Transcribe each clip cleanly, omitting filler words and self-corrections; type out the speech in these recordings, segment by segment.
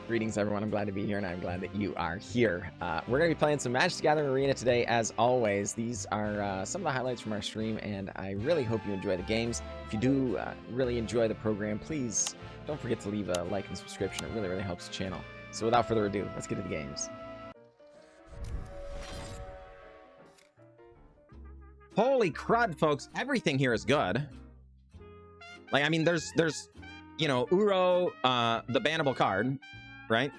Greetings, everyone. I'm glad to be here, and I'm glad that you are here. We're going to be playing some Magic the Gathering Arena today, as always. These are some of the highlights from our stream, and I really hope you enjoy the games. If you do really enjoy the program, please don't forget to leave a like and subscription. It really, really helps the channel. So without further ado, let's get to the games. Holy crud, folks. Everything here is good. Like, I mean, there's you know, Uro, the bannable card, right?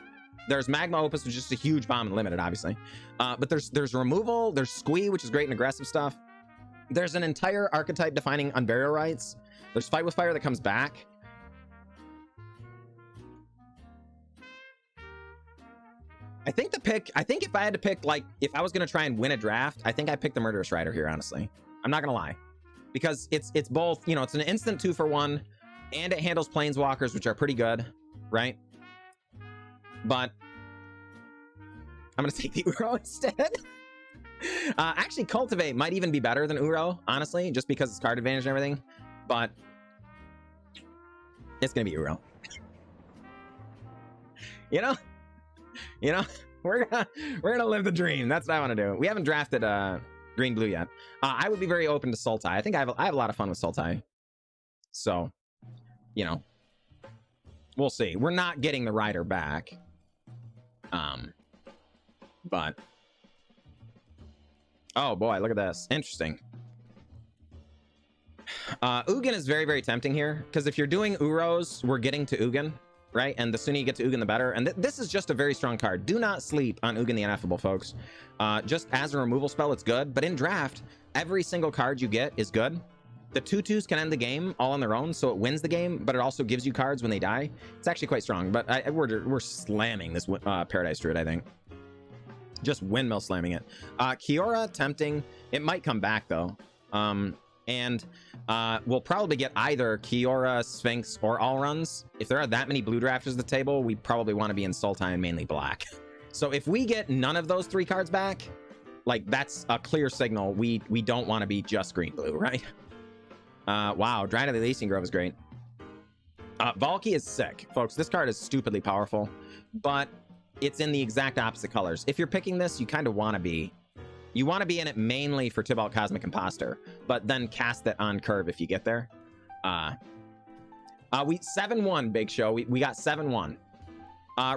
There's Magma Opus, which is just a huge bomb and limited, obviously. But there's removal, there's Squee, which is great and aggressive stuff. There's an entire archetype defining Unburial Rites. There's Fight with Fire that comes back. I think if I had to pick, like, if I was going to try and win a draft, I think I picked the Murderous Rider here, honestly. I'm not going to lie. Because it's both, you know, it's an instant 2-for-1, and it handles Planeswalkers, which are pretty good, right? But I'm going to take the Uro instead. Actually, Cultivate might even be better than Uro, honestly, just because it's card advantage and everything. But it's going to be Uro. You know, we're gonna live the dream. That's what I want to do. We haven't drafted green blue yet. I would be very open to Sultai. I think I have a lot of fun with Sultai. So, you know, we'll see. We're not getting the rider back. But oh boy, look at this. Interesting. Ugin is very, very tempting here, because if you're doing Uros, we're getting to Ugin, right? And the sooner you get to Ugin, the better. And this is just a very strong card. Do not sleep on Ugin the Ineffable, folks. Just as a removal spell, it's good. But in draft, every single card you get is good. The 2/2s can end the game all on their own, so it wins the game, but it also gives you cards when they die. It's actually quite strong, but we're slamming this Paradise Druid, I think. Just windmill slamming it. Kiora, tempting. It might come back, though. And we'll probably get either Kiora, Sphinx, or all runs. If there are that many blue drafters at the table, we probably want to be in Sultai and mainly black. So if we get none of those 3 cards back, like, that's a clear signal we don't want to be just green blue, right? Wow, Dryad of the Elysian Grove is great. Valky is sick, folks. This card is stupidly powerful, but it's in the exact opposite colors. If you're picking this, you kind of want to be. You want to be in it mainly for Tibalt Cosmic Imposter, but then cast it on curve if you get there. We 7-1, Big Show. We got 7-1.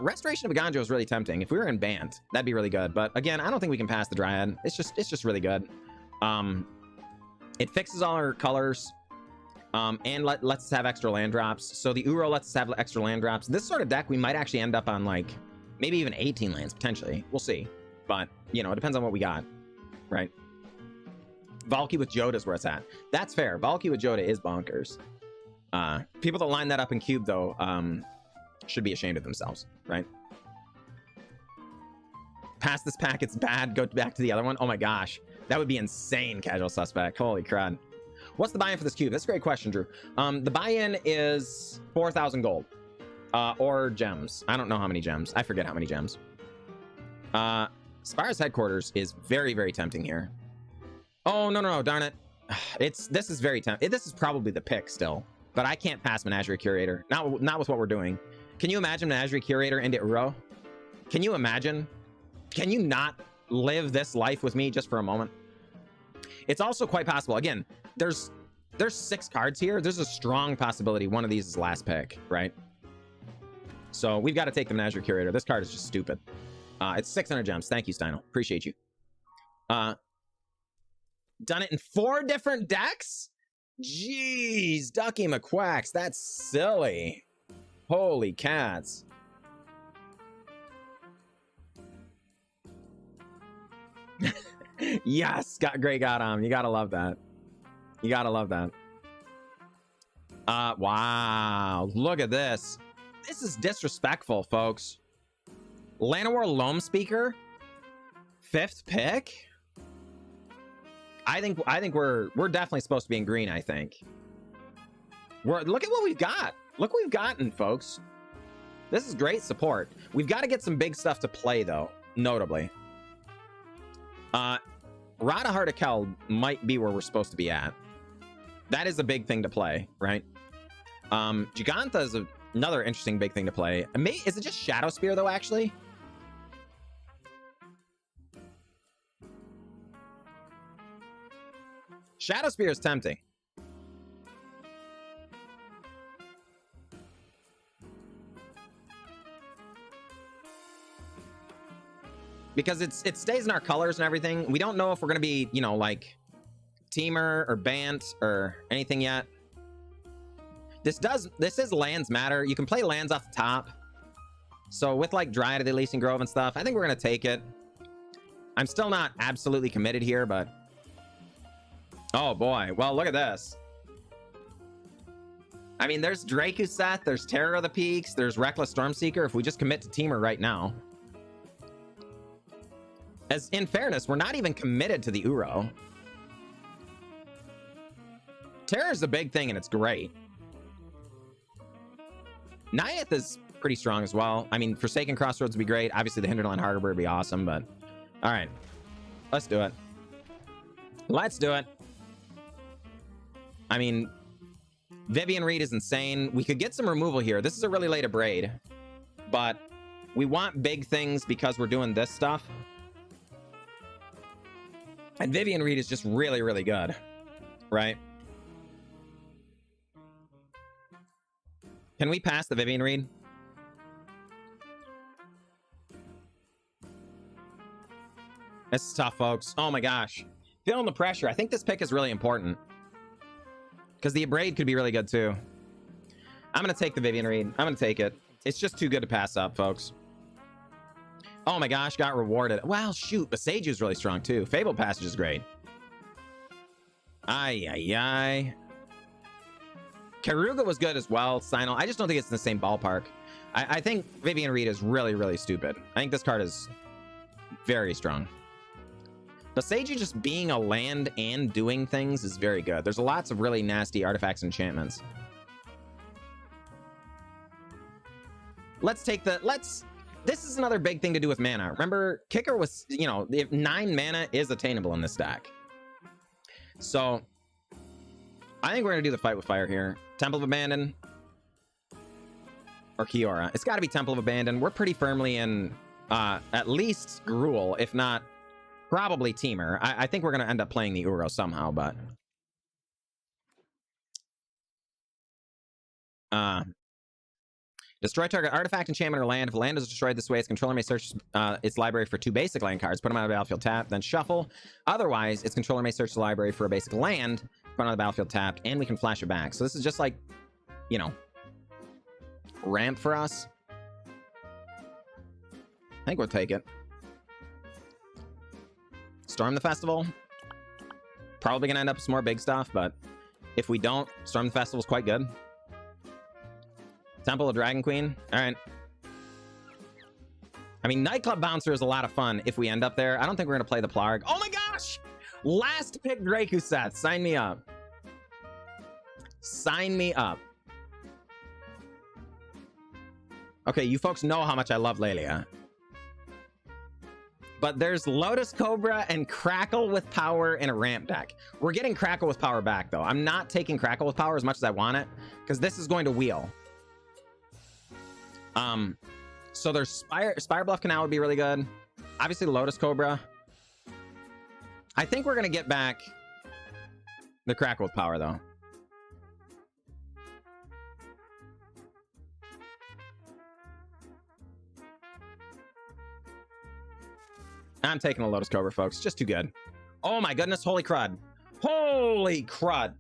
Restoration of Ganjo is really tempting. If we were in Bant, that'd be really good. But again, I don't think we can pass the Dryad. It's just really good. It fixes all our colors, and lets us have extra land drops. So the Uro lets us have extra land drops. This sort of deck, we might actually end up on, like, maybe even 18 lands, potentially. We'll see. But, you know, it depends on what we got, right? Valky with Joda is where it's at. That's fair. Valky with Joda is bonkers. People that line that up in Cube, though, should be ashamed of themselves, right? Pass this pack, it's bad. Go back to the other one. Oh my gosh. That would be insane, Casual Suspect. Holy crud. What's the buy-in for this cube? That's a great question, Drew. The buy-in is 4,000 gold. Or gems. I don't know how many gems. I forget how many gems. Spire's Headquarters is very, very tempting here. Oh, no, darn it. This is very tempting. This is probably the pick still. But I can't pass Menagerie Curator. Not with what we're doing. Can you imagine Menagerie Curator into Uro? Can you imagine? Can you not live this life with me just for a moment? It's also quite possible. Again, there's 6 cards here. There's a strong possibility one of these is last pick, right? So we've got to take the Menagerie Curator. This card is just stupid. It's 600 gems. Thank you, Steino. Appreciate you. Done it in 4 different decks? Jeez, Ducky McQuacks. That's silly. Holy cats. Yes, got him. You gotta love that. You gotta love that. Wow, look at this. This is disrespectful, folks. Llanowar Loam Speaker, 5th pick. I think we're definitely supposed to be in green. I think. Look at what we've got. Look what we've gotten, folks. This is great support. We've got to get some big stuff to play, though. Notably. Rada Heart of Kel might be where we're supposed to be at. That is a big thing to play, right? Giganta is another interesting big thing to play. Is it just Shadow Spear, though, actually? Shadow Spear is tempting. Because it stays in our colors and everything. We don't know if we're going to be, you know, like Teamer or Bant or anything yet. This is lands matter. You can play lands off the top. So with like Dryad of the Elysian Grove and stuff, I think we're going to take it. I'm still not absolutely committed here, but... Oh boy. Well, look at this. I mean, there's Drakuseth, there's Terror of the Peaks, there's Reckless Stormseeker. If we just commit to Teamer right now. As in fairness, we're not even committed to the Uro. Terror is a big thing, and it's great. Naiath is pretty strong as well. I mean, Forsaken Crossroads would be great. Obviously, the Hinterland Harbor would be awesome, but... All right. Let's do it. Let's do it. I mean, Vivian Reed is insane. We could get some removal here. This is a really late Abrade, but we want big things because we're doing this stuff. And Vivian Reed is just really, really good, right? Can we pass the Vivian Reed? This is tough, folks. Oh my gosh. Feeling the pressure. I think this pick is really important. Because the Abrade could be really good too. I'm going to take the Vivian Reed. I'm going to take it. It's just too good to pass up, folks. Oh my gosh, got rewarded. Well, shoot. Beseiju is really strong too. Fable Passage is great. Ay, ay, ay. Karuga was good as well. Sinal. I just don't think it's in the same ballpark. I think Vivian Reed is really, really stupid. I think this card is very strong. Beseiju just being a land and doing things is very good. There's lots of really nasty artifacts and enchantments. Let's take the... This is another big thing to do with mana. Remember, Kicker was, you know, if 9 mana is attainable in this deck. So, I think we're going to do the Fight with Fire here. Temple of Abandon. Or Kiora. It's got to be Temple of Abandon. We're pretty firmly in at least Gruul, if not probably Teamer. I think we're going to end up playing the Uro somehow, but... Destroy target artifact, enchantment, or land. If a land is destroyed this way, its controller may search its library for 2 basic land cards, put them out of the battlefield tapped, then shuffle. Otherwise, its controller may search the library for a basic land, put it on the battlefield tapped, and we can flash it back. So this is just like, you know, ramp for us. I think we'll take it. Storm the Festival. Probably going to end up with some more big stuff, but if we don't, Storm the Festival is quite good. Temple of Dragon Queen. All right. I mean, Nightclub Bouncer is a lot of fun if we end up there. I don't think we're going to play the Plarg. Oh my gosh! Last pick Drakuseth. Sign me up. Sign me up. Okay, you folks know how much I love Lelia. But there's Lotus Cobra and Crackle with Power in a ramp deck. We're getting Crackle with Power back, though. I'm not taking Crackle with Power as much as I want it, because this is going to wheel. So there's Spire Bluff Canal would be really good. Obviously, Lotus Cobra. I think we're going to get back the Crackle with Power, though. I'm taking a Lotus Cobra, folks. Just too good. Oh my goodness. Holy crud. Holy crud.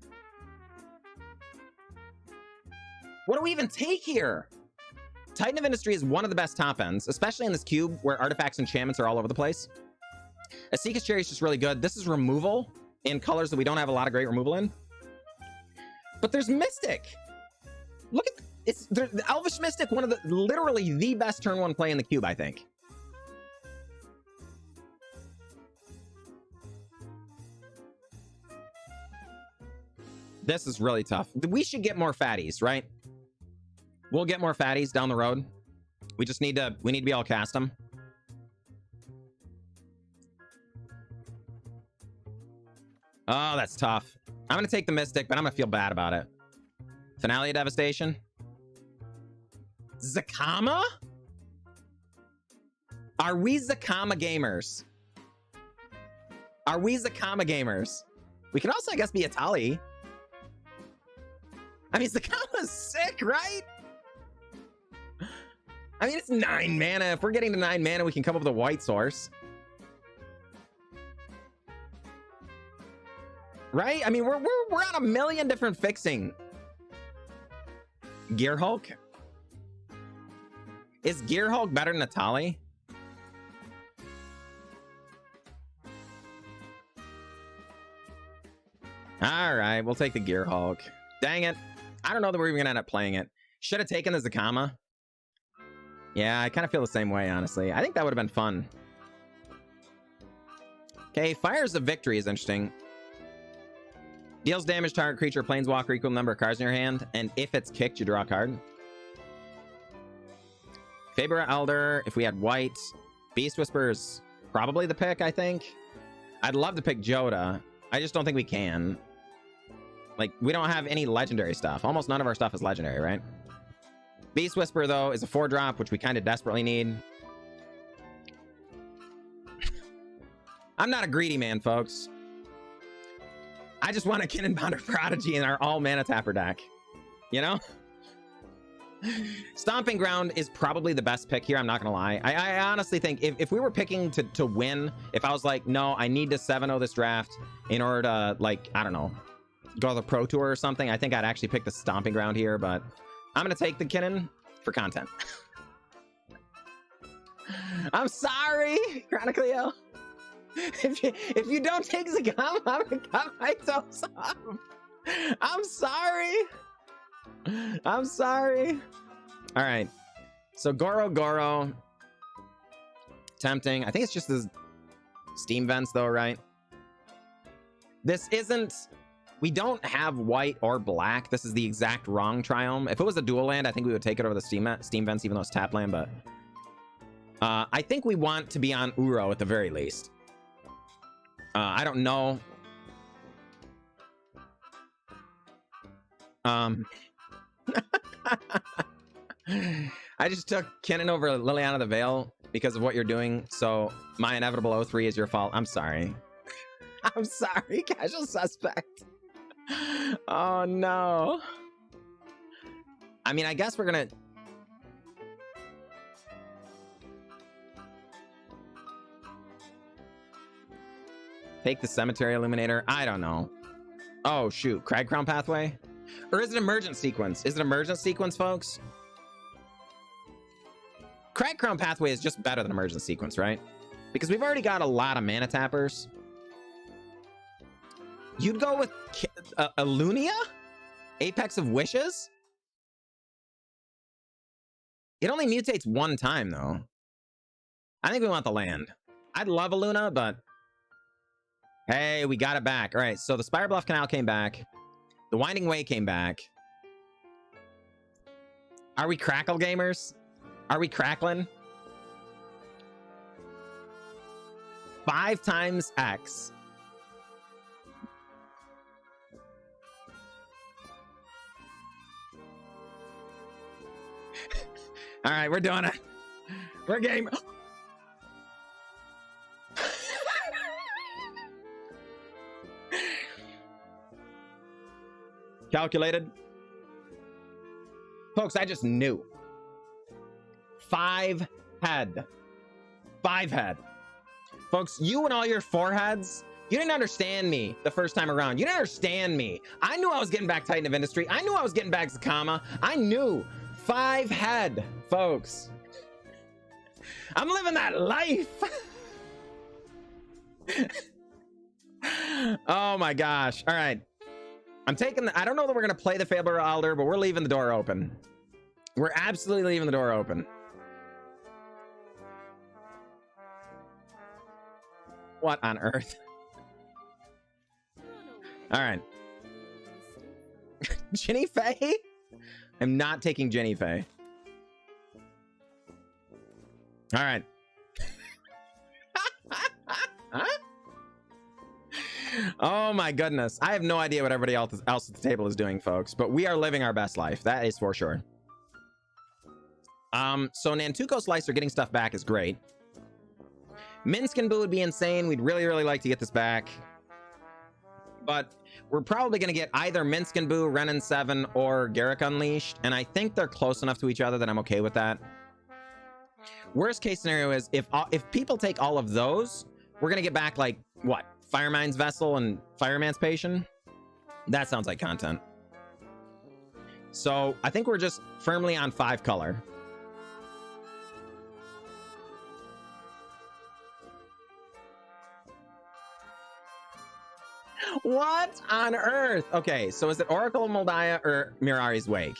What do we even take here? Titan of Industry is one of the best top ends, especially in this cube where artifacts and enchantments are all over the place. Asika's Cherry is just really good. This is removal in colors that we don't have a lot of great removal in. But there's Mystic. Look at the Elvish Mystic, one of the literally the best turn 1 play in the cube, I think. This is really tough. We should get more fatties, right? We'll get more fatties down the road. We need to be able to cast them. Oh, that's tough. I'm gonna take the Mystic, but I'm gonna feel bad about it. Finale of Devastation. Zakama? Are we Zakama gamers? Are we Zakama gamers? We can also, I guess, be Atali. I mean, Zakama's sick, right? I mean, it's 9 mana. If we're getting to 9 mana, we can come up with a white source. Right? I mean, we're on a million different fixing. Gear Hulk? Is Gear Hulk better than Atali? All right, we'll take the Gear Hulk. Dang it. I don't know that we're even gonna end up playing it. Should have taken the Zakama. Yeah, I kind of feel the same way, honestly. I think that would have been fun. Okay, Fires of Victory is interesting. Deals damage to target creature, planeswalker, equal number of cards in your hand, and if it's kicked, you draw a card. Fabra Elder, if we had white. Beast Whisperer is probably the pick, I think. I'd love to pick Joda. I just don't think we can. Like, we don't have any legendary stuff. Almost none of our stuff is legendary, right? Beast Whisperer, though, is a 4-drop, which we kind of desperately need. I'm not a greedy man, folks. I just want a Cannon-Pounder Prodigy in our all-mana tapper deck. You know? Stomping Ground is probably the best pick here, I'm not gonna lie. I honestly think if we were picking to win, if I was like, no, I need to 7-0 this draft in order to, like, I don't know, go to the Pro Tour or something, I think I'd actually pick the Stomping Ground here, but I'm gonna take the Kinnan for content. I'm sorry, Chronicleo. If you don't take Zakama, I'm gonna cut my toes off. I'm sorry. I'm sorry. All right. So Goro. Tempting. I think it's just the Steam Vents though, right? This isn't... We don't have white or black. This is the exact wrong Triome. If it was a dual land, I think we would take it over the Steam Vents, even though it's tap land, but... I think we want to be on Uro at the very least. I don't know. I just took Kinnan over Liliana the Veil because of what you're doing, so my inevitable 0-3 is your fault. I'm sorry. I'm sorry, Casual Suspect. Oh no. I mean, I guess we're gonna... Take the Cemetery Illuminator. I don't know. Oh shoot, Crag Crown Pathway? Or is it Emergent Sequence? Is it Emergent Sequence, folks? Crag Crown Pathway is just better than Emergent Sequence, right? Because we've already got a lot of mana tappers. You'd go with Alunia? Apex of Wishes? It only mutates one time, though. I think we want the land. I'd love a Luna, but... Hey, we got it back. All right, so the Spire Bluff Canal came back. The Winding Way came back. Are we crackle gamers? Are we crackling? 5 times X. All right, we're doing it. We're game. Calculated. Folks, I just knew. 5 head. 5 head. Folks, you and all your 4 heads, you didn't understand me the first time around. You didn't understand me. I knew I was getting back Titan of Industry. I knew I was getting back Zakama. I knew. 5 head, folks. I'm living that life. Oh my gosh. All right. I'm taking the... I don't know that we're going to play the Fabler Alder, but we're leaving the door open. We're absolutely leaving the door open. What on earth? All right. Ginny Faye? I'm not taking Ginny Faye. All right. Oh my goodness. I have no idea what everybody else at the table is doing, folks, but we are living our best life. That is for sure. So Nantuko Slicer getting stuff back is great. Minsc and Boo would be insane. We'd really, really like to get this back. But we're probably going to get either Minsc and Boo, Ren and 7, or Garruk Unleashed. And I think they're close enough to each other that I'm okay with that. Worst case scenario is if people take all of those, we're going to get back, like, what? Firemine's Vessel and Fire Emancipation? That sounds like content. So I think we're just firmly on 5 color. What on earth? Okay, so is it Oracle of Moldiah or Mirari's Wake?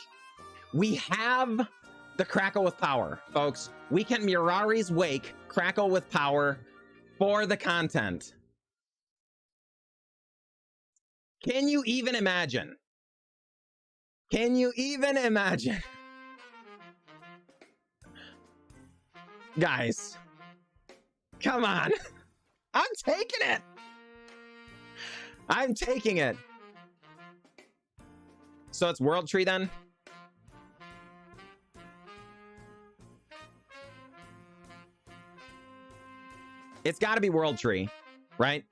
We have the Crackle with Power, folks. We can Mirari's Wake, Crackle with Power for the content. Can you even imagine? Can you even imagine? Guys, come on. I'm taking it. I'm taking it. So it's World Tree then? It's got to be World Tree, right?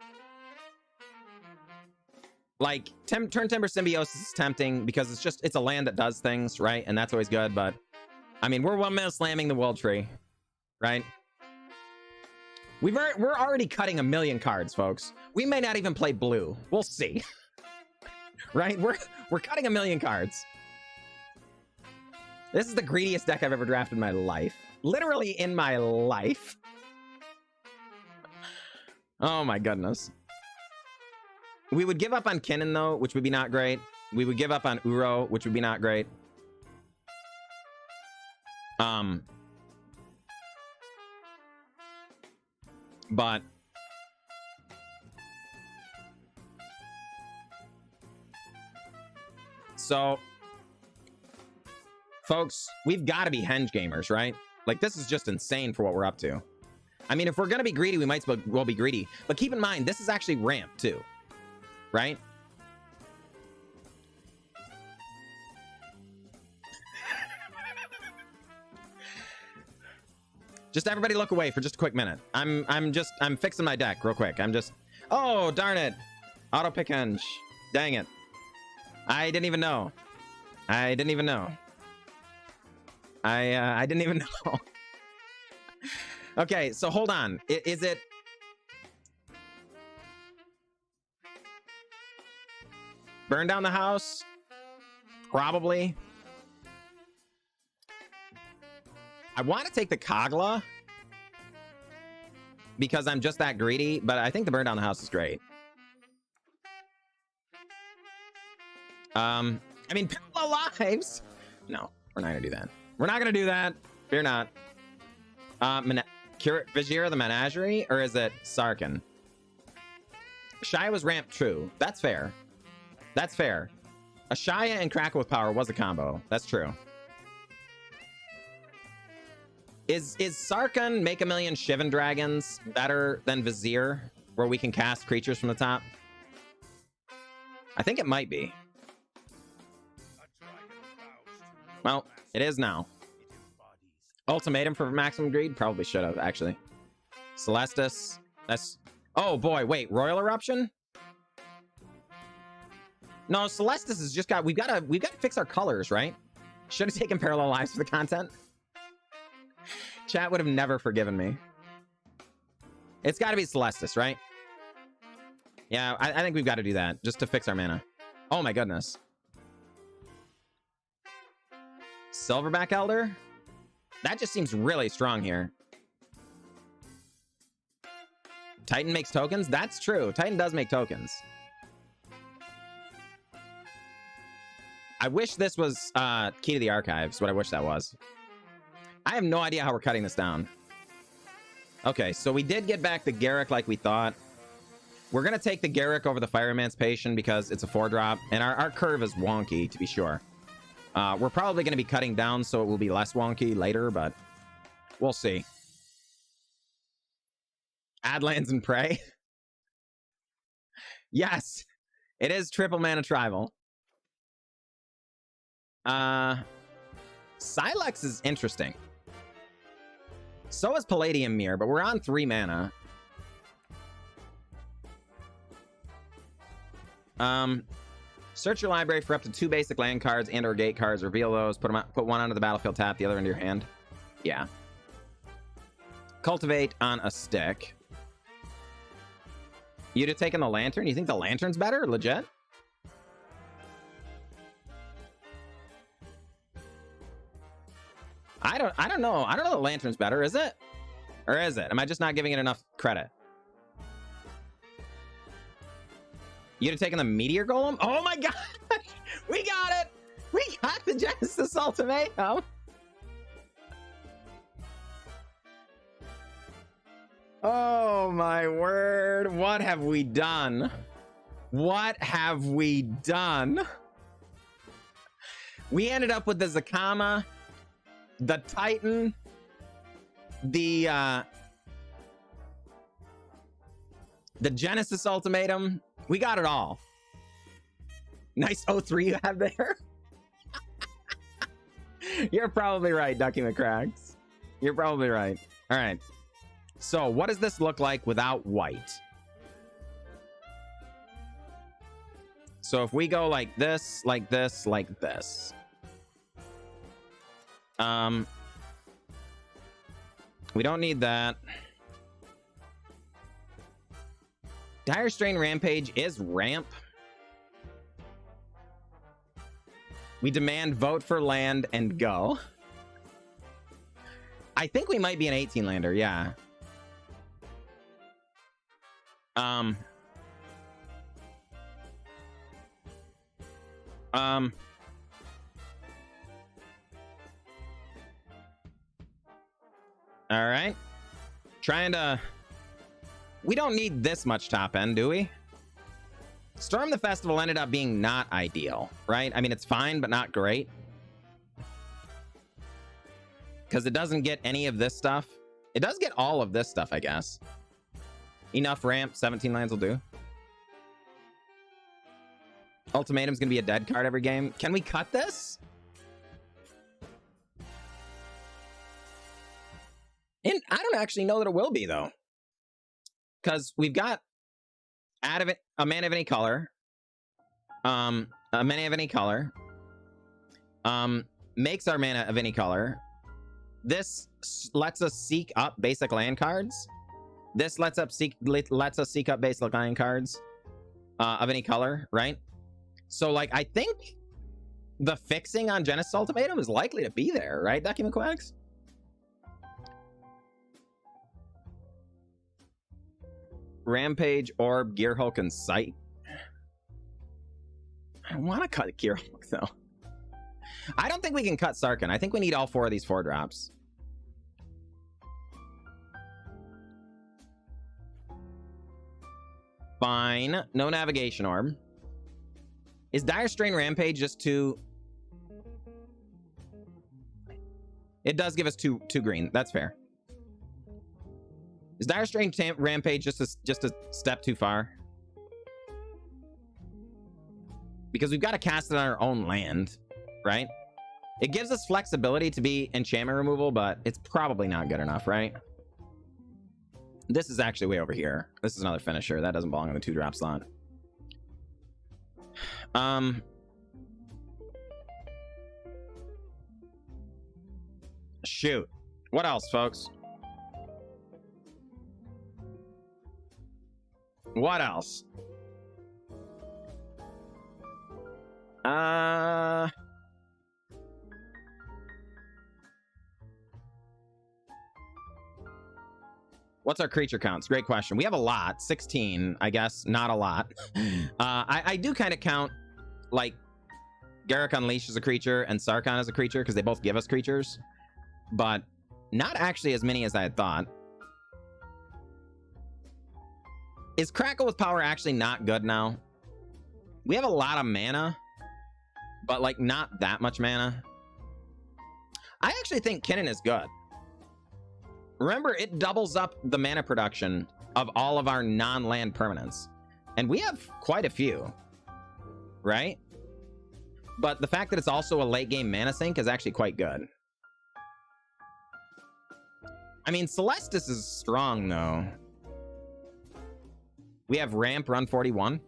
Like, Turn Timber Symbiosis is tempting because it's a land that does things, right? And that's always good, but I mean, we're 1 minute slamming the World Tree, right? We're already cutting 1 million cards, folks. We may not even play blue. We'll see. Right? We're cutting 1 million cards. This is the greediest deck I've ever drafted in my life. Literally in my life. Oh my goodness. We would give up on Kinnan though, which would be not great. We would give up on Uro, which would be not great. But so, folks, we've got to be henge gamers, right? Like, this is just insane for what we're up to. I mean, if we're gonna be greedy, we might as well be greedy. But keep in mind, this is actually ramp too, right? Just everybody look away for just a quick minute. I'm fixing my deck real quick. Oh, darn it. Auto pick henge. Dang it. I didn't even know. I didn't even know. I didn't even know. Okay, so hold on. Is it... Burn down the house? Probably. I want to take the Kogla because I'm just that greedy, but I think the burn down the house is great. I mean, parallel lives. No, we're not gonna do that. We're not gonna do that. Fear not. Vizier of the Menagerie, or is it Sarkhan? Shia was ramped true. That's fair. That's fair. A Shia and Crackle with Power was a combo. That's true. Is Sarkhan Make a Million Shivan Dragons better than Vizier, where we can cast creatures from the top? I think it might be. Well, it is now. Ultimatum for maximum greed? Probably should have, actually. Celestis. That's... Oh, boy, wait. Royal Eruption? No, Celestis has just got... We've got to fix our colors, right? Should have taken Parallel Lives for the content. Chat would have never forgiven me. It's got to be Celestis, right? Yeah, I think we've got to do that just to fix our mana. Oh my goodness. Silverback Elder? That just seems really strong here. Titan makes tokens? That's true. Titan does make tokens. I wish this was Key to the Archives. What I wish that was. I have no idea how we're cutting this down. Okay, so we did get back the Garruk like we thought. We're going to take the Garruk over the Fire Emancipation because it's a 4-drop. And our curve is wonky, to be sure. We're probably going to be cutting down so it will be less wonky later, but we'll see. Add lands and pray. Yes, it is triple mana tribal. Silex is interesting. So is Palladium Mirror, but we're on 3 mana. Search your library for up to 2 basic land cards and or gate cards. Reveal those. Put one onto the battlefield tap, the other into your hand. Yeah. Cultivate on a stick. You'd have taken the Lantern? You think the Lantern's better? Legit? I don't know. I don't know the Lantern's better, is it? Or is it? Am I just not giving it enough credit? You'd have taken the Meteor Golem? Oh my god! We got it! We got the Genesis Ultimatum! Oh my word. What have we done? What have we done? We ended up with the Zakama, the Titan, the Genesis Ultimatum. We got it all. Nice 03 you have there. You're probably right, Ducky McCracks. You're probably right. All right. So what does this look like without white? So if we go like this, like this, like this. We don't need that. Dire Strain Rampage is ramp. We demand vote for land and go. I think we might be an 18-lander, yeah. All right. Trying to... We don't need this much top end, do we? Storm the Festival ended up being not ideal, right? I mean, it's fine, but not great. Because it doesn't get any of this stuff. It does get all of this stuff, I guess. Enough ramp, 17 lands will do. Ultimatum's gonna be a dead card every game. Can we cut this? And I don't actually know that it will be, though. Because we've got a mana of any color. A mana of any color. Makes our mana of any color. This lets us seek up basic land cards. This lets us seek up basic land cards of any color, right? So, like, I think the fixing on Genesis Ultimatum is likely to be there, right, Ducky McQuacks? Rampage, Orb, Gearhulk, and Sight. I want to cut Gearhulk, though. I don't think we can cut Sarkhan. I think we need all 4 of these 4-drops. Fine. No Navigation Orb. Is Dire Strain Rampage just too... It does give us two green. That's fair. Is Dire Strain Rampage just a step too far? Because we've got to cast it on our own land, right? It gives us flexibility to be enchantment removal, but it's probably not good enough, right? This is actually way over here. This is another finisher. That doesn't belong on the 2-drop slot. Shoot. What else, folks? What else? What's our creature counts? Great question. We have a lot. 16, I guess. Not a lot. I do kind of count, like, Garruk Unleashed as a creature and Sarkhan as a creature, because they both give us creatures. But not actually as many as I had thought. Is Crackle with Power actually not good now? We have a lot of mana, but, like, not that much mana. I actually think Kinnan is good. Remember, it doubles up the mana production of all of our non-land permanents. And we have quite a few, right? But the fact that it's also a late game mana sink is actually quite good. I mean, Celestis is strong, though. We have Ramp, Run 41.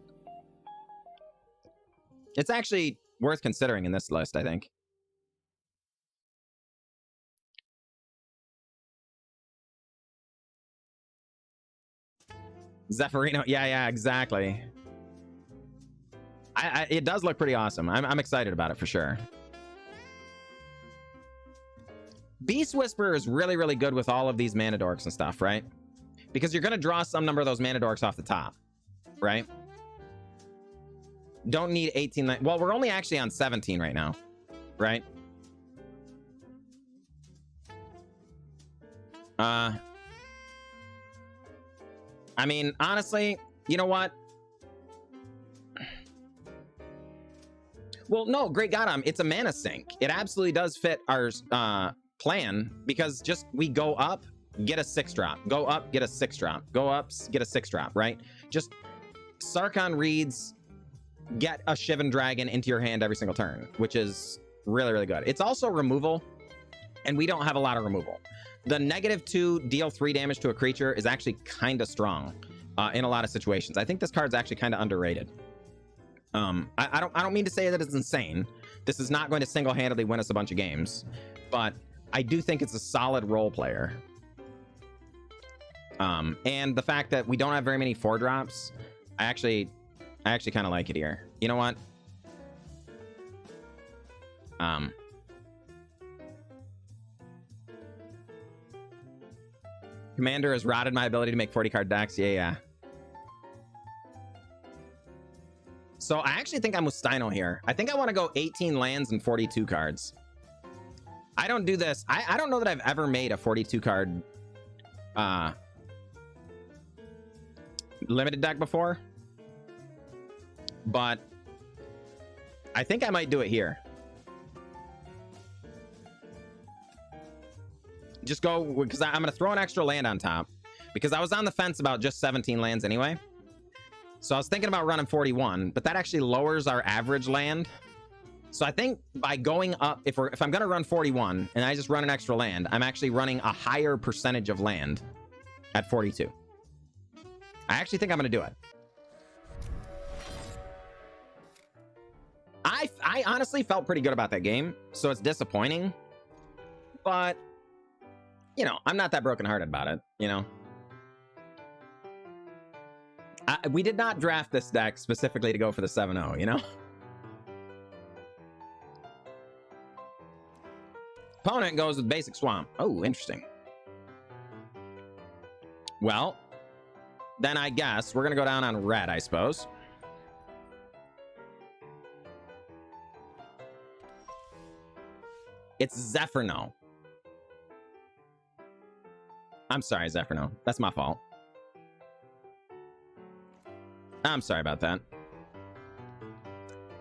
It's actually worth considering in this list, I think. Zephyrino. Yeah, exactly. It does look pretty awesome. I'm excited about it for sure. Beast Whisperer is really, really good with all of these mana dorks and stuff, right? Because you're going to draw some number of those mana dorks off the top, right? Don't need 18. Well, we're only actually on 17 right now, right? I mean, honestly, you know what? Well, no, Great Godam, it's a mana sink. It absolutely does fit our plan, because just we go up, get a 6-drop. Go up, get a 6-drop. Go up, get a 6-drop, right? Just Sarkhan reads, get a Shivan Dragon into your hand every single turn, which is really, really good. It's also removal, and we don't have a lot of removal. The -2 deal 3 damage to a creature is actually kind of strong in a lot of situations. I think this card's actually kind of underrated. I don't mean to say that it's insane. This is not going to single-handedly win us a bunch of games, but I do think it's a solid role player. And the fact that we don't have very many 4-drops, I actually kind of like it here. You know what? Commander has rotted my ability to make 40-card decks. Yeah. So I actually think I'm with Steino here. I think I want to go 18 lands and 42 cards. I don't do this. I don't know that I've ever made a 42-card limited deck before, but I think I might do it here. Just go, because I'm going to throw an extra land on top, because I was on the fence about just 17 lands anyway. So I was thinking about running 41, but that actually lowers our average land. So I think by going up, if I'm going to run 41 and I just run an extra land, I'm actually running a higher percentage of land at 42. I actually think I'm going to do it. I honestly felt pretty good about that game, so it's disappointing. But, you know, I'm not that brokenhearted about it, you know? We did not draft this deck specifically to go for the 7-0, you know? Opponent goes with basic swamp. Oh, interesting. Well, then I guess we're going to go down on red, I suppose. It's Zephyrino. I'm sorry, Zephyrino. That's my fault. I'm sorry about that.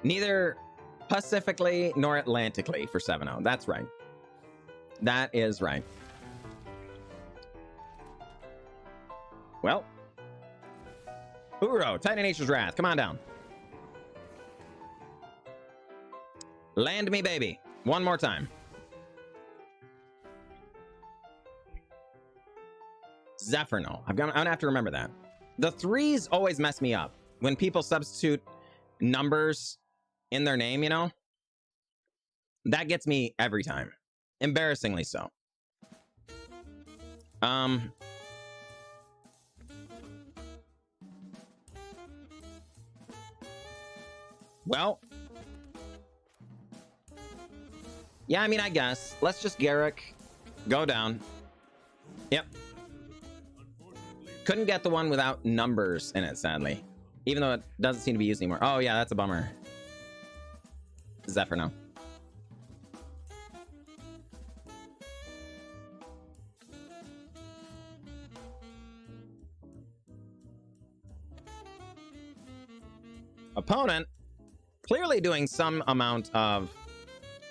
Neither Pacifically nor Atlantically for 7-0. That's right. That is right. Well. Uro, Titan Nature's Wrath. Come on down. Land me, baby. One more time. Zephyrino. I'm gonna have to remember that. The 3s always mess me up when people substitute numbers in their name, you know? That gets me every time. Embarrassingly so. Well. Yeah, I mean, I guess. Let's just Garrick. Go down. Yep. Couldn't get the one without numbers in it, sadly. Even though it doesn't seem to be used anymore. Oh, yeah, that's a bummer. Zephyr, no. Opponent clearly doing some amount of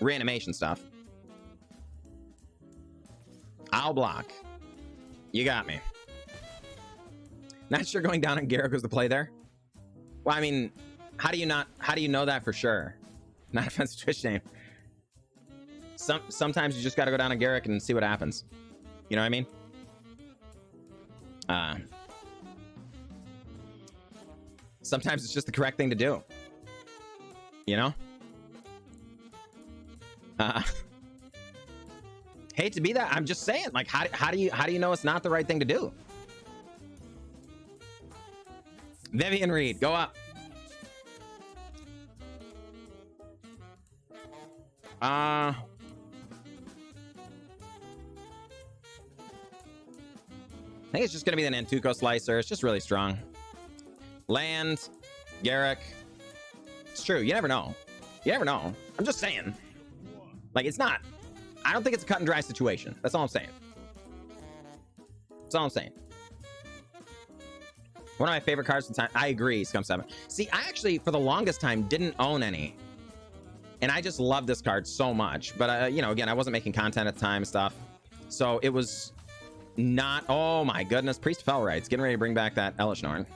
reanimation stuff. I'll block. You got me. Not sure going down on Garrick was the play there. Well, I mean, how do you know that for sure? Not offensive Twitch name. Sometimes you just got to go down to Garrick and see what happens. You know what I mean? Sometimes it's just the correct thing to do. You know? Hate to be that. I'm just saying, like, how do you know it's not the right thing to do? Vivian Reed, go up. I think it's just gonna be the Nantuko Slicer. It's just really strong. Land, Garrick. It's true. You never know. You never know. I'm just saying. Like, it's not. I don't think it's a cut and dry situation. That's all I'm saying. That's all I'm saying. One of my favorite cards of the time. I agree, Scum 7. See, I actually, for the longest time, didn't own any. And I just love this card so much. But, you know, again, I wasn't making content at the time and stuff. So it was not... Oh, my goodness. Priest of Fell Rights. Getting ready to bring back that Elishnorn.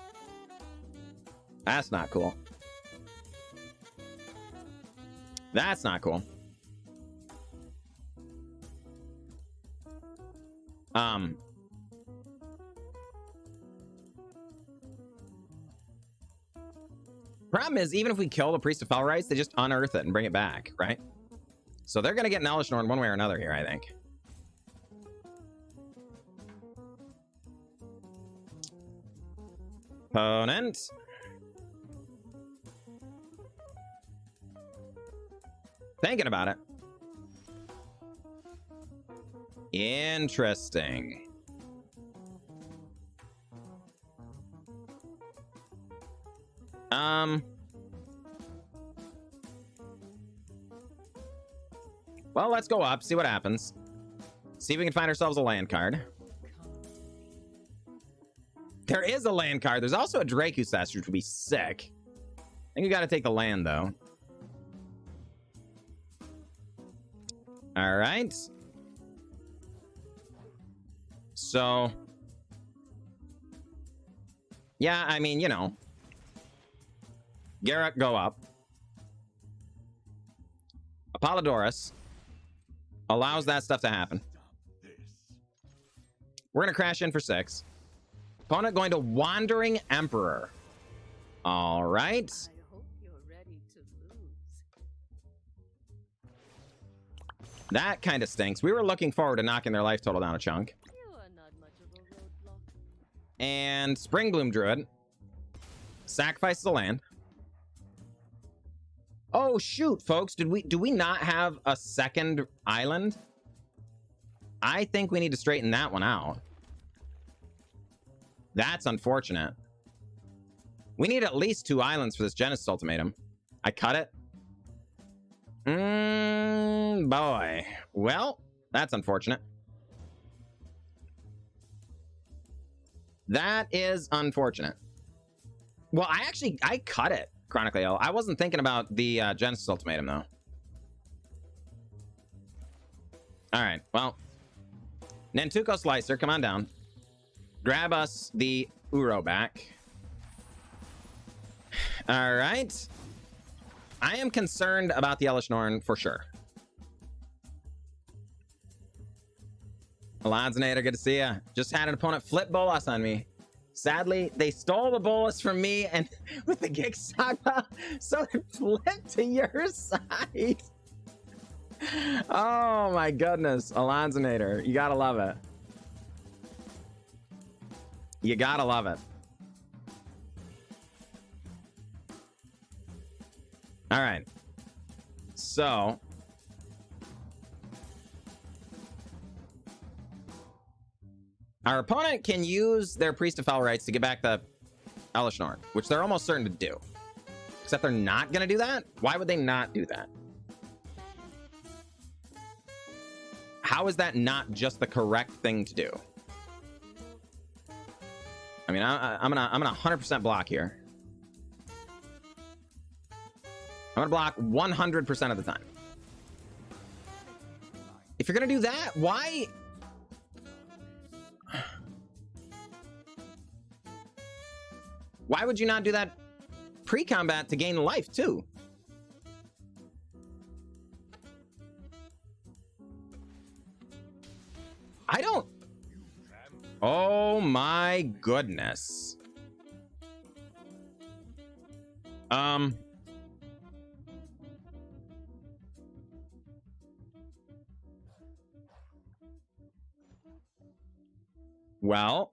That's not cool. That's not cool. Problem is, even if we kill the Priest of Fell Rights, they just unearth it and bring it back, right? So they're gonna get an Elishnorn one way or another here, I think. Opponent. Thinking about it. Interesting. Well, let's go up, see what happens. See if we can find ourselves a land card. There is a land card. There's also a Dracusash, which would be sick. I think you got to take the land, though. All right. So, yeah, I mean, you know. Garrett, go up. Apollodorus allows that stuff to happen. We're going to crash in for 6. Opponent going to Wandering Emperor. All right. I hope you're ready to lose. That kind of stinks. We were looking forward to knocking their life total down a chunk. You are not much of a roadblock. And Springbloom Druid sacrifices the land. Oh shoot, folks, do we not have a second island? I think we need to straighten that one out. That's unfortunate. We need at least 2 islands for this Genesis Ultimatum. I cut it. Boy. Well, that's unfortunate. That is unfortunate. Well, I cut it, Chronically Ill. I wasn't thinking about the Genesis Ultimatum, though. All right, well. Nantuko Slicer, come on down. Grab us the Uro back. All right. I am concerned about the Elishnorn for sure. Alonzonator, good to see ya. Just had an opponent flip Bolas on me. Sadly, they stole the Bolas from me and with the Gig Saga, so it flipped to your side. Oh my goodness, Alonzonator, you gotta love it. You gotta love it. All right. So our opponent can use their Priest of Fell Rights to get back the Elishnorn, which they're almost certain to do. Except they're not going to do that? Why would they not do that? How is that not just the correct thing to do? I mean, I'm gonna 100% block here. I'm gonna block 100% of the time. If you're gonna do that, why? Why would you not do that pre-combat to gain life too. I don't... Oh my goodness. Well,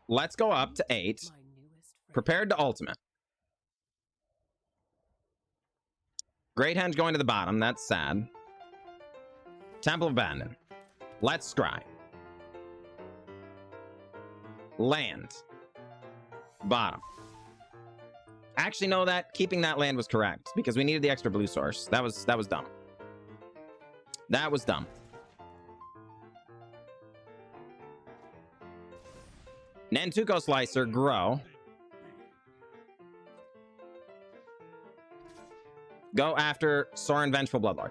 let's go up to 8. Prepared to ultimate. Great Henge going to the bottom. That's sad. Temple of Abandon. Let's scry. Land. Bottom. Actually, no, that keeping that land was correct because we needed the extra blue source. That was dumb. That was dumb. Nantuko Slicer, grow. Go after Sorin Vengeful Bloodlord.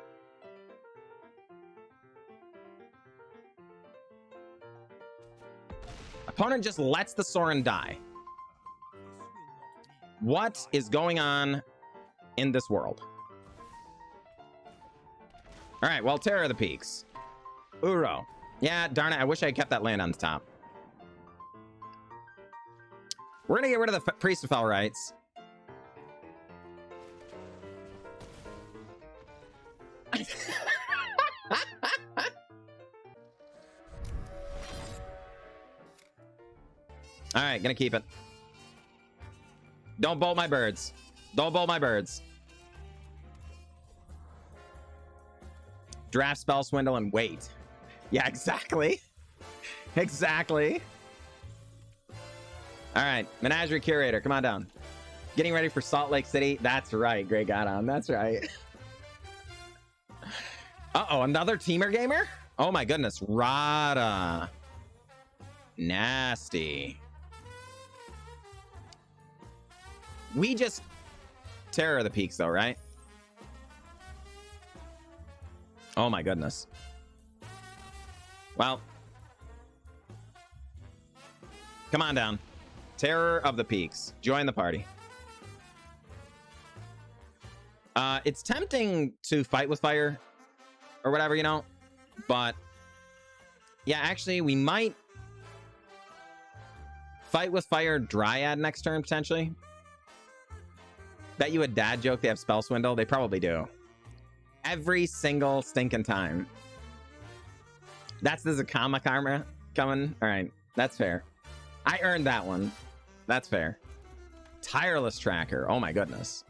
Opponent just lets the Sorin die. What is going on in this world? All right, well, Terror of the Peaks. Uro. Yeah, darn it, I wish I had kept that land on the top. We're gonna get rid of the Priest of Fell Rites. All right, gonna keep it. Don't bolt my birds. Don't bolt my birds. Draft Spell Swindle and wait. Yeah, exactly. Exactly. All right, Menagerie Curator, come on down. Getting ready for Salt Lake City. That's right, Grey Godon. That's right. Uh-oh, another Teamer Gamer? Oh my goodness, Rada. Nasty. We just... Terror of the Peaks, though, right? Oh my goodness. Well. Come on down. Terror of the Peaks. Join the party. It's tempting to fight with fire or whatever, you know, but yeah, actually we might fight with fire Dryad next turn potentially. Bet you a dad joke they have Spell Swindle. They probably do. Every single stinking time. That's the Zakama karma coming. All right, that's fair. I earned that one. That's fair. Tireless Tracker. Oh my goodness.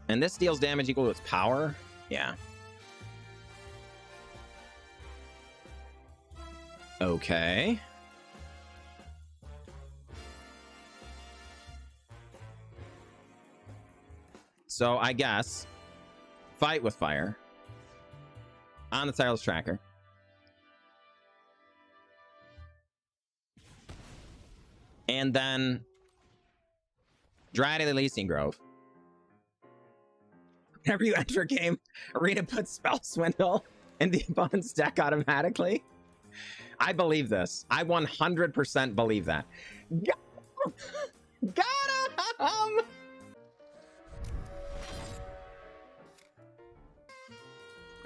And this deals damage equal to its power. Yeah. Okay. So I guess fight with fire on the Tireless Tracker. And then Dryad of the Elysian Grove. Whenever you enter a game, Arena puts Spell Swindle in the opponent's deck automatically. I believe this. I 100% believe that. Got him!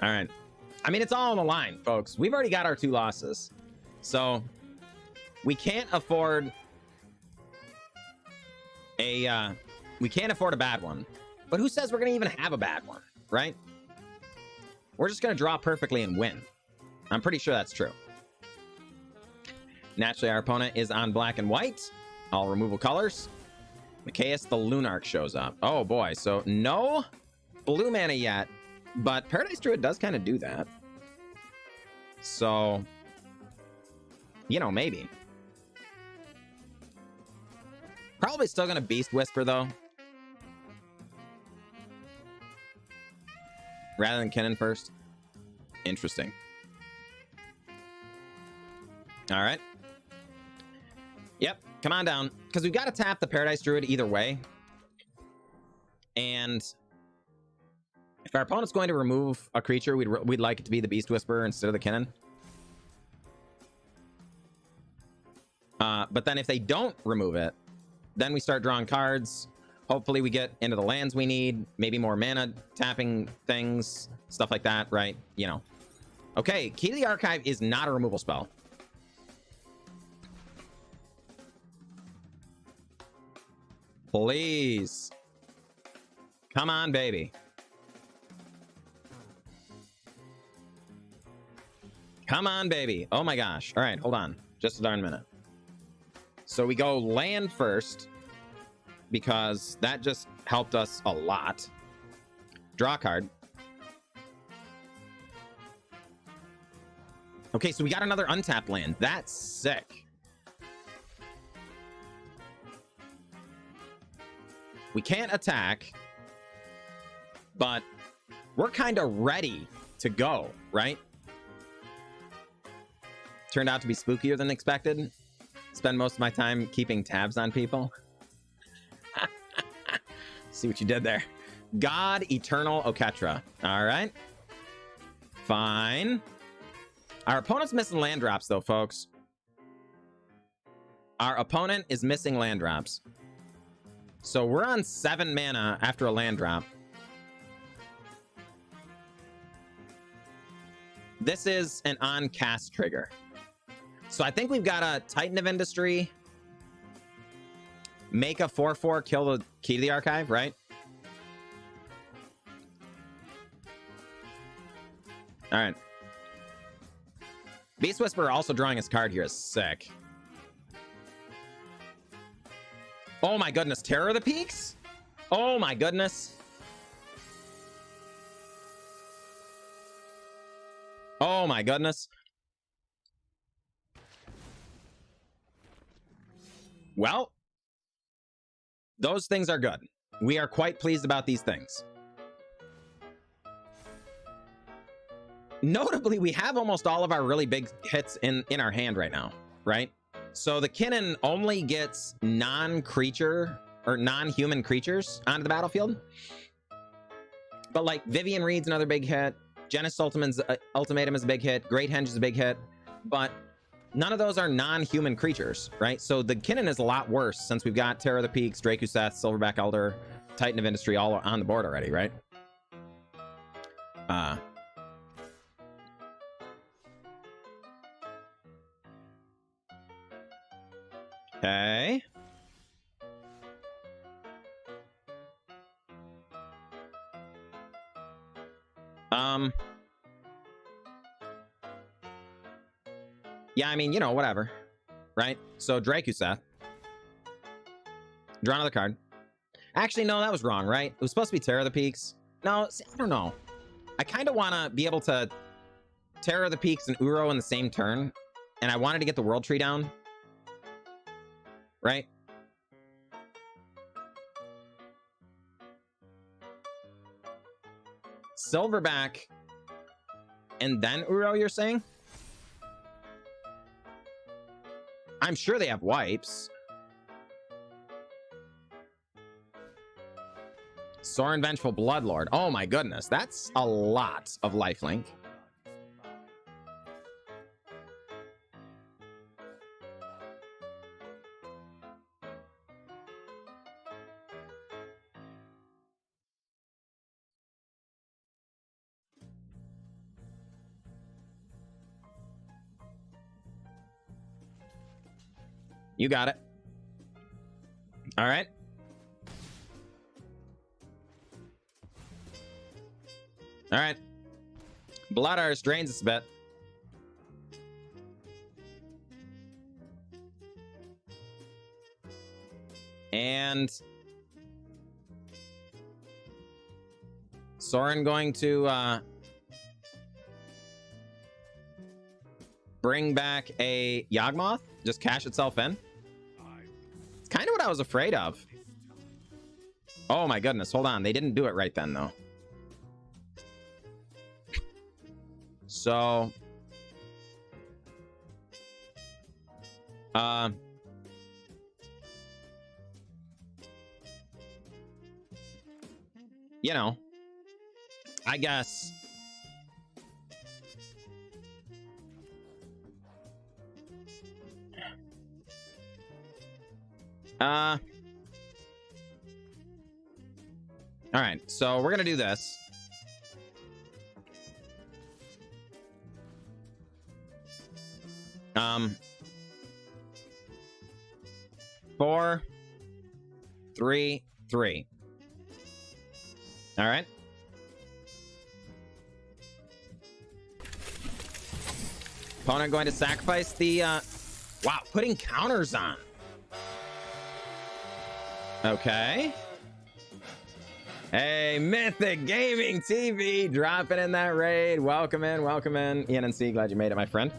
All right. I mean, it's all on the line, folks. We've already got our 2 losses. So we can't afford a bad one. But who says we're going to even have a bad one, right? We're just going to draw perfectly and win. I'm pretty sure that's true. Naturally, our opponent is on black and white. All removal colors. Micaeus the Lunarch shows up. Oh, boy. So no blue mana yet. But Paradise Druid does kind of do that. So, you know, maybe. Probably still going to Beast Whisper, though. Rather than Kinnan first. Interesting. All right. Yep, come on down. Because we've got to tap the Paradise Druid either way. And if our opponent's going to remove a creature, we'd like it to be the Beast Whisperer instead of the Kinnan. But then if they don't remove it, then we start drawing cards. Hopefully we get into the lands we need, maybe more mana tapping things, stuff like that, right? You know. Okay, Key to the Archive is not a removal spell. Please. Come on, baby. Come on, baby. Oh my gosh. All right, hold on. Just a darn minute. So we go land first, because that just helped us a lot. Draw a card. Okay, so we got another untapped land. That's sick. We can't attack, but we're kind of ready to go, right? Turned out to be spookier than expected. Spend most of my time keeping tabs on people. See what you did there. God Eternal Oketra. All right. Fine. Our opponent's missing land drops, though, folks. Our opponent is missing land drops. So we're on 7 mana after a land drop. This is an on-cast trigger. So I think we've got a Titan of Industry, make a 4/4, kill the Key to the Archive, right? All right. Beast Whisperer also drawing his card here is sick. Oh my goodness, Terror of the Peaks? Oh my goodness. Oh my goodness. Well, those things are good. We are quite pleased about these things. Notably, we have almost all of our really big hits in our hand right now, right? So the Kinnan only gets non-creature or non-human creatures onto the battlefield. But like Vivian Reed's another big hit. Genesis Ultimatum is a big hit. Great Henge is a big hit. But none of those are non-human creatures, right? So the Kinnan is a lot worse since we've got Terror of the Peaks, Drakuseth, Silverback Elder, Titan of Industry all on the board already, right? Okay. Yeah, I mean, you know, whatever. Right? So Drakuseth. Draw another card. Actually, no, that was wrong, right? It was supposed to be Terror of the Peaks. No, see, I don't know. I kind of want to be able to Terror of the Peaks and Uro in the same turn. And I wanted to get the World Tree down. Right? Silverback and then Uro, you're saying? I'm sure they have wipes. Sorin Vengeful Bloodlord. Oh my goodness, that's a lot of lifelink. You got it. All right. All right. Blood Arse drains us a bit. And Sorin going to bring back a Yawgmoth, just cash itself in. It's kind of what I was afraid of. Oh my goodness, hold on. They didn't do it right then, though. So... you know, I guess... All right, so we're gonna do this. Four, three, three. All right. Opponent going to sacrifice the, wow, putting counters on. Okay. Hey, Mythic Gaming TV dropping in that raid. Welcome in, welcome in. ENNC, glad you made it, my friend.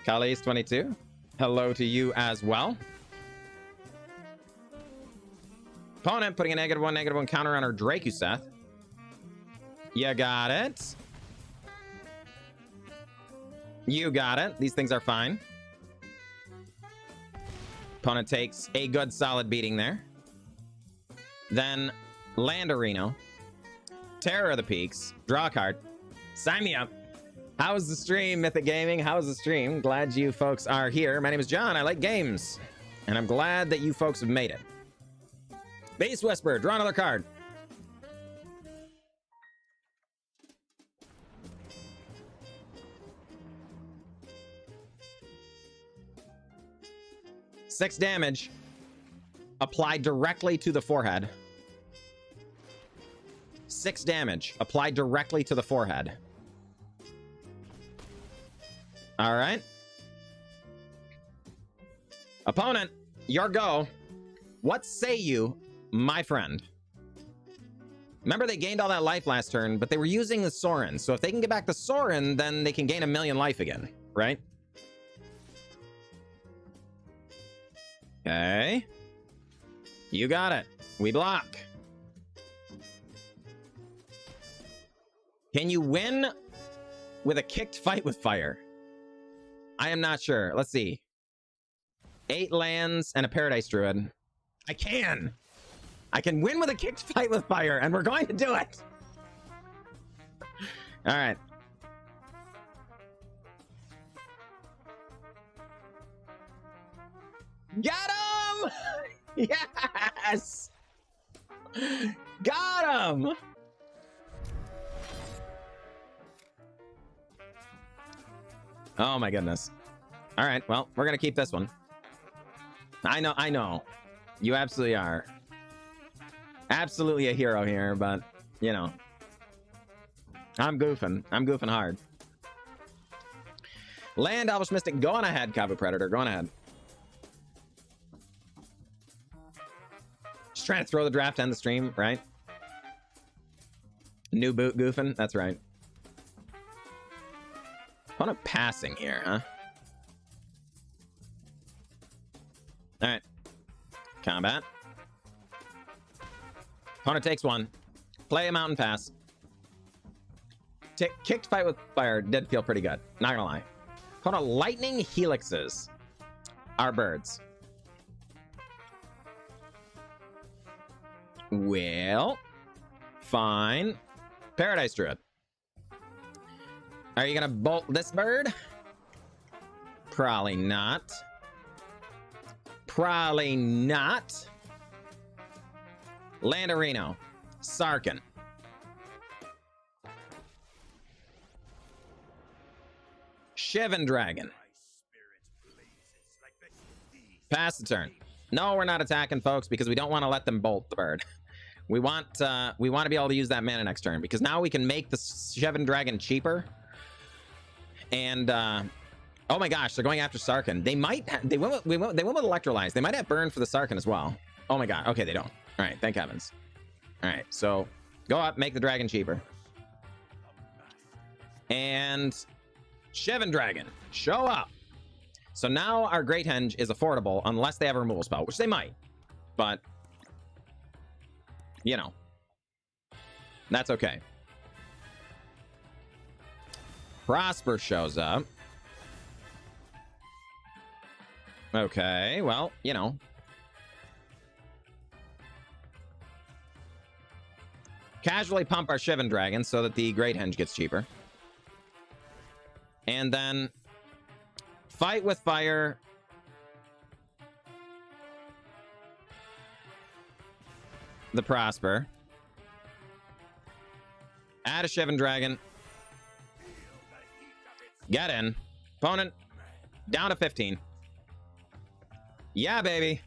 Kali's22, hello to you as well. Opponent putting a -1/-1 counter on our Drakuseth. You got it. You got it. These things are fine. Opponent takes a good solid beating there. Then land Areno. Terror of the Peaks. Draw a card. Sign me up. How's the stream, Mythic Gaming? How's the stream? Glad you folks are here. My name is John. I like games. And I'm glad that you folks have made it. Base Whisper. Draw another card. Six damage. Applied directly to the forehead. 6 damage applied directly to the forehead. All right. Opponent, your go. What say you, my friend? Remember, they gained all that life last turn, but they were using the Sorin. So if they can get back the Sorin, then they can gain 1,000,000 life again, right? Okay. You got it. We block. Can you win with a kicked fight with fire? I am not sure. Let's see. 8 lands and a Paradise Druid. I can. I can win with a kicked fight with fire, and we're going to do it. All right. Got him! Yes! Got him! Oh my goodness. All right, well, we're gonna keep this one. I know. You absolutely are. Absolutely a hero here, but, you know. I'm goofing. I'm goofing hard. Land, Elvish Mystic, go on ahead, Kavu Predator, go on ahead. Just trying to throw the draft to end the stream, right? New boot goofing, that's right. Opponent passing here, huh? All right. Combat. Opponent takes 1. Play a mountain pass. Kicked fight with fire did feel pretty good. Not gonna lie. Opponent lightning helixes. Our birds. Well, fine. Paradise Druid. Are you gonna bolt this bird? Probably not. Probably not. Land Areno. Sarkin. Shivan Dragon. Pass the turn. No, we're not attacking, folks, because we don't want to let them bolt the bird. We want to be able to use that mana next turn, because now we can make the Shivan Dragon cheaper. And oh my gosh, they're going after Sarkin. They might they went with Electrolyze. They might have burn for the Sarkin as well. Oh my god. Okay, they don't. All right, thank heavens. All right, so go up, make the dragon cheaper. And Shivan Dragon, show up. So now our Great Henge is affordable unless they have a removal spell, which they might. But, you know, that's okay. Prosper shows up. Okay, well, you know. Casually pump our Shivan Dragon so that the Great Henge gets cheaper. And then fight with fire. the Prosper. Add a Shivan Dragon. Get in. Opponent down to 15. Yeah, baby.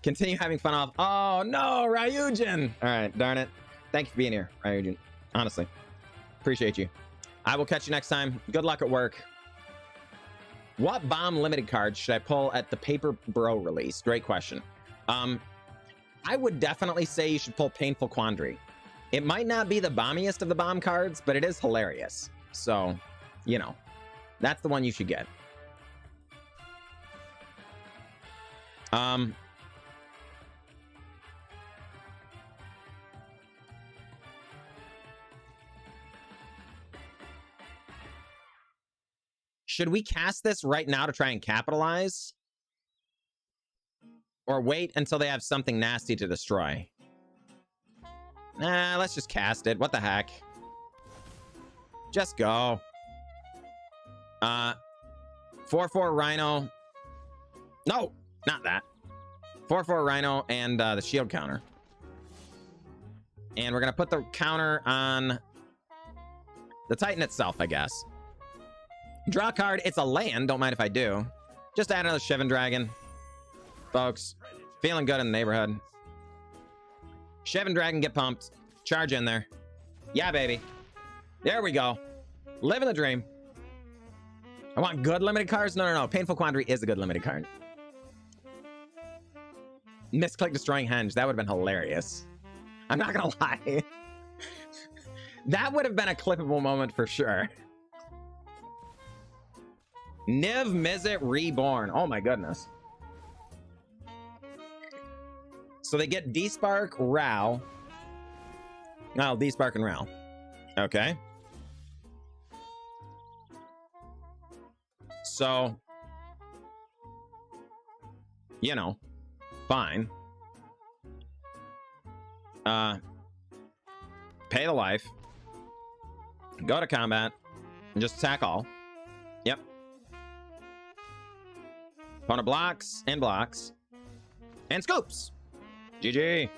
Continue having fun off. Oh, no, Ryujin. All right, darn it. Thank you for being here, Ryujin. Honestly. Appreciate you. I will catch you next time. Good luck at work. What bomb limited cards should I pull at the Paper Bro release? Great question. I would definitely say you should pull Painful Quandary. It might not be the bombiest of the bomb cards, but it is hilarious. So, you know, that's the one you should get. Should we cast this right now to try and capitalize? Or wait until they have something nasty to destroy? Nah, let's just cast it. What the heck? Just go. 4/4 Rhino. No, not that. 4/4 Rhino and the shield counter. And we're going to put the counter on the Titan itself, I guess. Draw a card. It's a land. Don't mind if I do. Just add another Shivan Dragon. Folks, feeling good in the neighborhood. Shivan Dragon, get pumped. Charge in there. Yeah, baby. There we go. Living the dream. I want good limited cards? No. Painful Quandary is a good limited card. Misclick Destroying Henge. That would have been hilarious. I'm not going to lie. That would have been a clippable moment for sure. Niv Mizzet Reborn. Oh my goodness. So they get Despark, Rao. Oh, Despark and Rao. Okay. So, you know, fine. Pay the life. Go to combat. And just attack all. Yep. Opponent blocks and blocks. And scoops. GG.